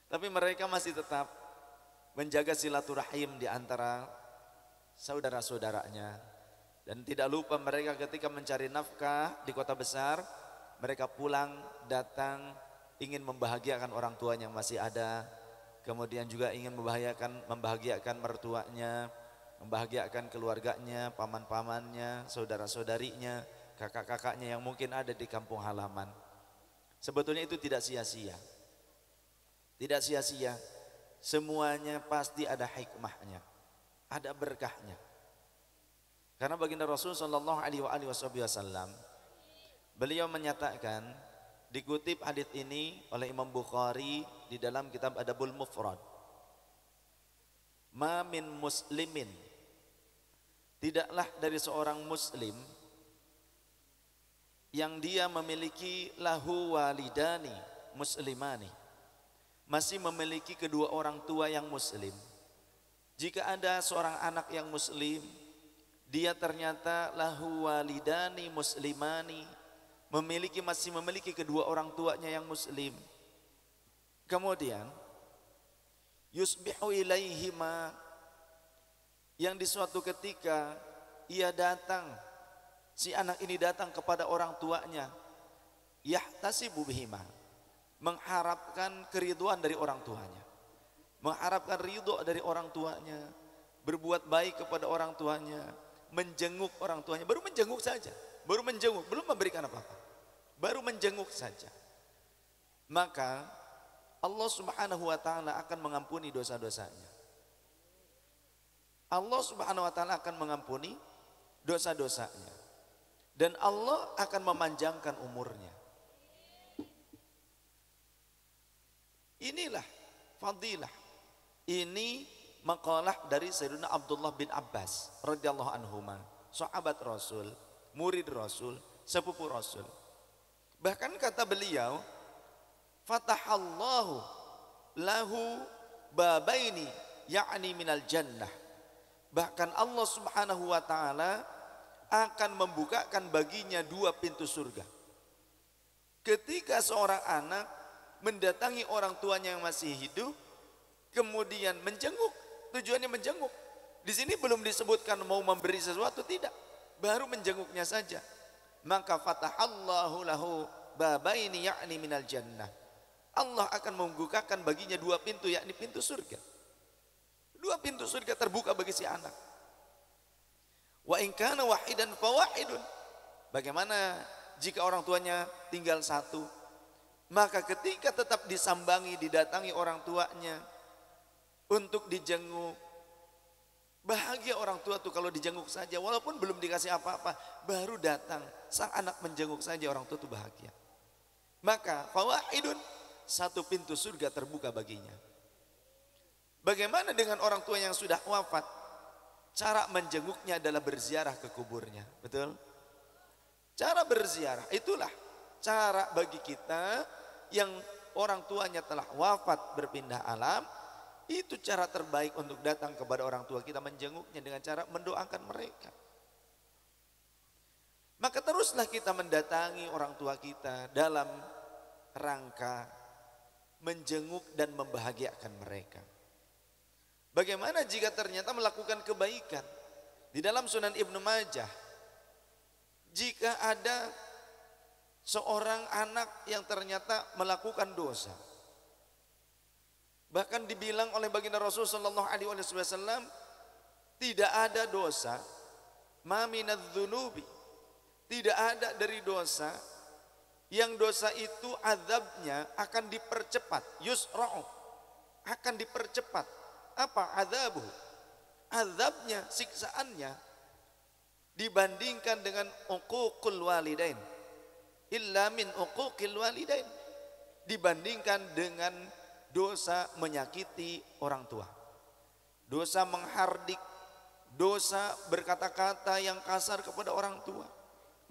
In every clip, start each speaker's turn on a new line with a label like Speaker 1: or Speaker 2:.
Speaker 1: Tapi mereka masih tetap menjaga silaturahim di antara saudara-saudaranya. Dan tidak lupa mereka ketika mencari nafkah di kota besar, mereka pulang, datang, ingin membahagiakan orang tuanya yang masih ada. Kemudian juga ingin membahagiakan mertuanya, membahagiakan keluarganya, paman-pamannya, saudara-saudarinya, kakak-kakaknya yang mungkin ada di kampung halaman. Sebetulnya itu tidak sia-sia. Tidak sia-sia. Semuanya pasti ada hikmahnya, ada berkahnya. Karena baginda Rasul sallallahu alaihi wasallam beliau menyatakan, dikutip hadis ini oleh Imam Bukhari di dalam kitab Adabul Mufrad, ma min muslimin, tidaklah dari seorang muslim yang dia memiliki lahu walidani muslimani, masih memiliki kedua orang tua yang muslim. Jika ada seorang anak yang muslim, dia ternyata lahu walidani muslimani, masih memiliki kedua orang tuanya yang muslim. Kemudian yusbihu ilaihima, yang di suatu ketika si anak ini datang kepada orang tuanya, yahtasibu bihima, mengharapkan keriduan dari orang tuanya, mengharapkan ridho dari orang tuanya, berbuat baik kepada orang tuanya, menjenguk orang tuanya, baru menjenguk saja, belum memberikan apa-apa, baru menjenguk saja, maka Allah Subhanahu wa taala akan mengampuni dosa-dosanya. Allah Subhanahu wa taala akan mengampuni dosa-dosanya dan Allah akan memanjangkan umurnya. Inilah fadilah. Ini maqalah dari Sayyidina Abdullah bin Abbas radhiyallahu anhuma, sahabat Rasul, murid Rasul, sepupu Rasul. Bahkan kata beliau, fatahallahu lahu babaini ya'ni minal jannah. Bahkan Allah Subhanahu wa taala akan membukakan baginya dua pintu surga. Ketika seorang anak mendatangi orang tuanya yang masih hidup, kemudian menjenguk, tujuannya menjenguk. Di sini belum disebutkan mau memberi sesuatu, tidak, baru menjenguknya saja. Maka fatahallahu lahu babaini ya'ni minal jannah. Allah akan membukakan baginya dua pintu, yakni pintu surga. Dua pintu surga terbuka bagi si anak. Wa in kana wahidan fa wahidun. Bagaimana jika orang tuanya tinggal satu? Maka ketika tetap disambangi, didatangi orang tuanya untuk dijenguk, bahagia orang tua tuh kalau dijenguk saja, walaupun belum dikasih apa-apa, baru datang sang anak menjenguk saja, orang tua tuh bahagia. Maka fawahidun, satu pintu surga terbuka baginya. Bagaimana dengan orang tua yang sudah wafat? Cara menjenguknya adalah berziarah ke kuburnya, betul? Cara berziarah itulah cara bagi kita yang orang tuanya telah wafat berpindah alam. Itu cara terbaik untuk datang kepada orang tua kita, menjenguknya dengan cara mendoakan mereka. Maka teruslah kita mendatangi orang tua kita dalam rangka menjenguk dan membahagiakan mereka. Bagaimana jika ternyata melakukan kebaikan? Di dalam Sunan Ibnu Majah, jika ada seorang anak yang ternyata melakukan dosa, bahkan dibilang oleh baginda Rasul sallallahu alaihi wasallam, tidak ada dosa ma minadz-dzunubi, tidak ada dari dosa yang dosa itu azabnya akan dipercepat, yusra'u, akan dipercepat. Apa azabuh? Azabnya, siksaannya dibandingkan dengan uququl walidain, illa min uquqil walidain, dibandingkan dengan dosa menyakiti orang tua, dosa menghardik, dosa berkata-kata yang kasar kepada orang tua.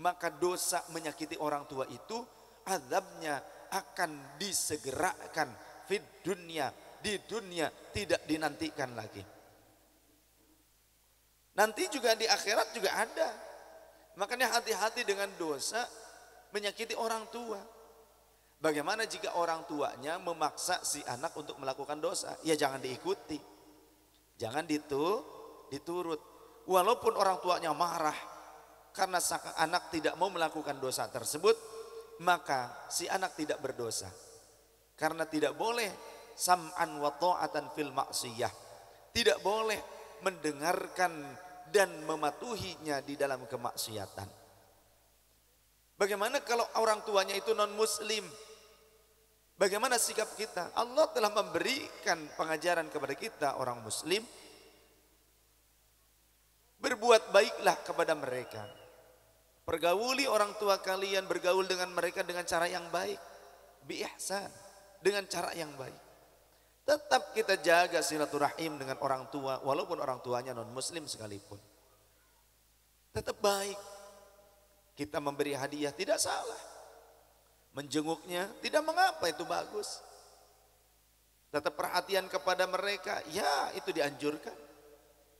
Speaker 1: Maka dosa menyakiti orang tua itu azabnya akan disegerakan fid dunya, di dunia, tidak dinantikan lagi. Nanti juga di akhirat juga ada. Makanya hati-hati dengan dosa menyakiti orang tua. Bagaimana jika orang tuanya memaksa si anak untuk melakukan dosa? Ya jangan diikuti. Jangan diturut. Walaupun orang tuanya marah karena sang anak tidak mau melakukan dosa tersebut, maka si anak tidak berdosa. Karena tidak boleh sam'an wa ta'atan fil maksiyah. Tidak boleh mendengarkan dan mematuhinya di dalam kemaksiatan. Bagaimana kalau orang tuanya itu non muslim? Bagaimana sikap kita? Allah telah memberikan pengajaran kepada kita orang muslim. Berbuat baiklah kepada mereka. Pergauli orang tua kalian, bergaul dengan mereka dengan cara yang baik. Bi ihsan, dengan cara yang baik. Tetap kita jaga silaturahim dengan orang tua walaupun orang tuanya non muslim sekalipun. Tetap baik. Kita memberi hadiah tidak salah. Menjenguknya tidak mengapa, itu bagus. Tetap perhatian kepada mereka, ya itu dianjurkan.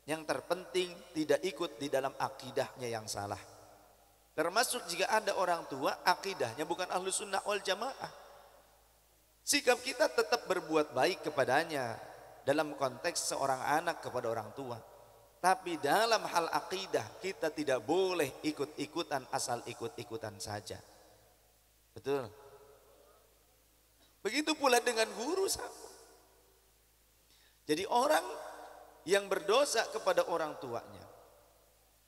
Speaker 1: Yang terpenting tidak ikut di dalam akidahnya yang salah. Termasuk jika ada orang tua akidahnya bukan Ahlus Sunnah wal Jamaah. Sikap kita tetap berbuat baik kepadanya dalam konteks seorang anak kepada orang tua. Tapi dalam hal akidah kita tidak boleh ikut-ikutan, asal ikut-ikutan saja. Betul. Begitu pula dengan guru sama. Jadi orang yang berdosa kepada orang tuanya,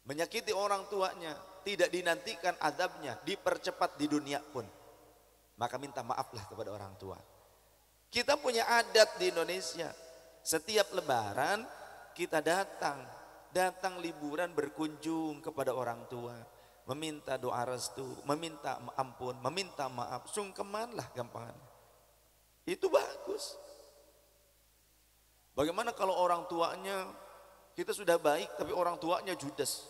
Speaker 1: menyakiti orang tuanya, tidak dinantikan azabnya, dipercepat di dunia pun, maka minta maaflah kepada orang tua. Kita punya adat di Indonesia, setiap lebaran kita datang liburan berkunjung kepada orang tua, meminta doa restu, meminta ampun, meminta maaf, sungkemanlah gampangan. Itu bagus. Bagaimana kalau orang tuanya kita sudah baik tapi orang tuanya judes,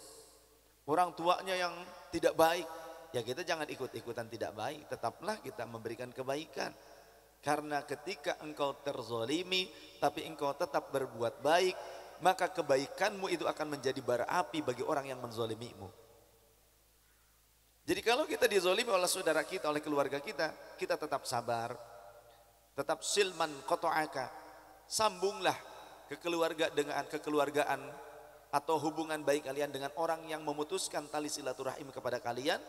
Speaker 1: orang tuanya yang tidak baik, ya kita jangan ikut-ikutan tidak baik, tetaplah kita memberikan kebaikan. Karena ketika engkau terzolimi tapi engkau tetap berbuat baik, maka kebaikanmu itu akan menjadi bara api bagi orang yang menzolimimu. Jadi kalau kita dizolimi oleh saudara kita, oleh keluarga kita, kita tetap sabar, tetap silman qata'aka, sambunglah kekeluargaan atau hubungan baik kalian dengan orang yang memutuskan tali silaturahim kepada kalian.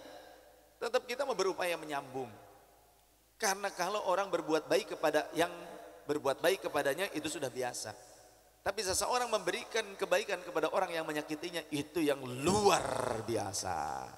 Speaker 1: Tetap kita berupaya menyambung. Karena kalau orang berbuat baik kepada yang berbuat baik kepadanya itu sudah biasa. Tapi seseorang memberikan kebaikan kepada orang yang menyakitinya itu yang luar biasa.